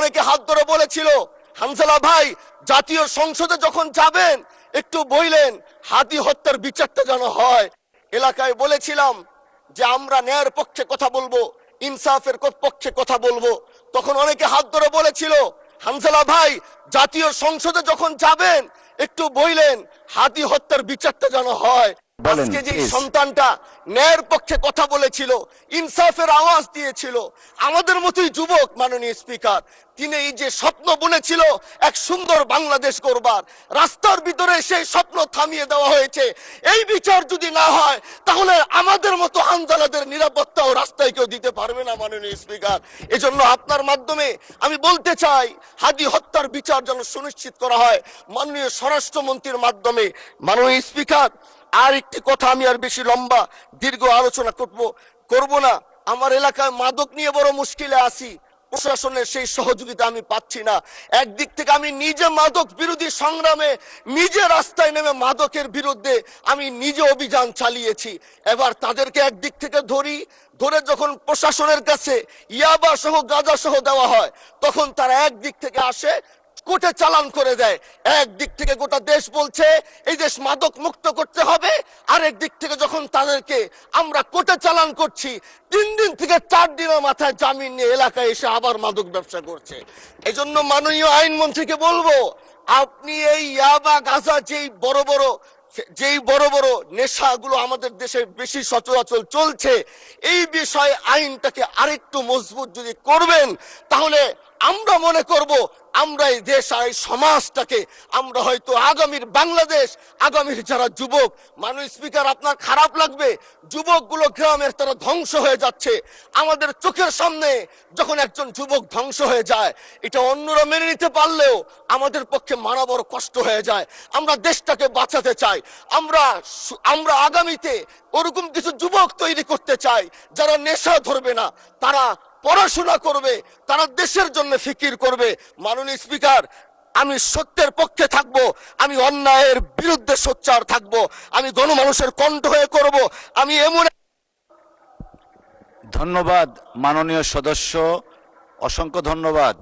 অনেকে হাত ধরে বলেছিল, হানজালা ভাই জাতীয় সংসদে যখন যাবেন একটু বইলেন হাদি হত্যার বিচারটা যেন হয়। এলাকায় বলেছিলাম যে আমরা ন্যায়ের পক্ষে কথা বলবো, ইনসাফের পক্ষে কথা বলবো। তখন অনেকে হাত ধরে বলেছিল, হানজালা ভাই জাতীয় সংসদে যখন যাবেন একটু বইলেন হাদি হত্যার বিচারটা যেন হয়। আজকে যে সন্তানটা ন্যায়ের পক্ষে কথা বলেছিল, ইনসাফের আওয়াজ দিয়েছিল, আমাদের মতোই যুবক মাননীয় স্পিকার, তিনি এই যে স্বপ্ন বুনেছিল এক সুন্দর বাংলাদেশ গড়বার, রাস্তার ভিতরে সেই স্বপ্ন থামিয়ে দেওয়া হয়েছে। এই বিচার যদি না হয় তাহলে আমাদের মতো হানজালাদের নিরাপত্তাও রাস্তায় কেউ দিতে পারবে না মাননীয় স্পিকার। এজন্য আপনার মাধ্যমে আমি বলতে চাই, হাদি হত্যার বিচার যেন সুনিশ্চিত করা হয় মাননীয় স্বরাষ্ট্রমন্ত্রীর মাধ্যমে। মাননীয় স্পিকার, আর একটি কথা, আমি আর বেশি লম্বা দীর্ঘ আলোচনা করব না। আমার এলাকায় মাদক নিয়ে বড় মুশকিলে আছি, প্রশাসনের সেই সহযোগিতা আমি পাচ্ছি না। একদিক থেকে আমি নিজে মাদক বিরোধী সংগ্রামে নিজে রাস্তায় নেমে মাদকের বিরুদ্ধে আমি নিজে অভিযান চালিয়েছি। এবার তাদেরকে একদিক থেকে ধরে যখন প্রশাসনের কাছে ইয়াবা সহ গাঁজা সহ দেওয়া হয়, তখন তারা একদিক থেকে আসে কোর্টে চালান করে দেয়। একদিক থেকে গোটা দেশ বলছে এই দেশ মাদক মুক্ত করতে হবে, আর একদিক থেকে যখন তাদেরকে আমরা কোর্টে চালান করছি, 3 দিন থেকে 4 দিনের মাথায় জামিন নিয়ে এলাকায় এসে আবার মাদক ব্যবসা করছে। এই জন্য মাননীয় আইনমন্ত্রীকে বলবো, আপনি এই ইয়াবা গাঁজা যেই বড় বড় নেশাগুলো আমাদের দেশে বেশি সচরাচর চলছে, এই বিষয়ে আইনটাকে আরেকটু মজবুত যদি করবেন, তাহলে আমরা মনে করব আমরা এই দেশ আর এই সমাজটাকে আমরা হয়তো আগামীর বাংলাদেশ, আগামীর যারা যুবক, মাননীয় স্পিকার আপনার খারাপ লাগবে, যুবকগুলো গ্রামের তারা ধ্বংস হয়ে যাচ্ছে। আমাদের চোখের সামনে যখন একজন যুবক ধ্বংস হয়ে যায়, এটা অন্যরা মেনে নিতে পারলেও আমাদের পক্ষে মানা বড় কষ্ট হয়ে যায়। আমরা দেশটাকে বাঁচাতে চাই, আমরা আগামীতে ওরকম কিছু যুবক তৈরি করতে চাই যারা নেশা ধরবে না, তারা পড়াশোনা করবে, তারা দেশের জন্য ফিকির করবে। মাননীয় স্পিকার, আমি সত্যের পক্ষে থাকব, আমি অন্যায়ের বিরুদ্ধে সোচ্চার থাকব, আমি গণমানুষের কণ্ঠ হয়ে করব। আমি এমন ধন্যবাদ মাননীয় সদস্য, অসংখ্য ধন্যবাদ।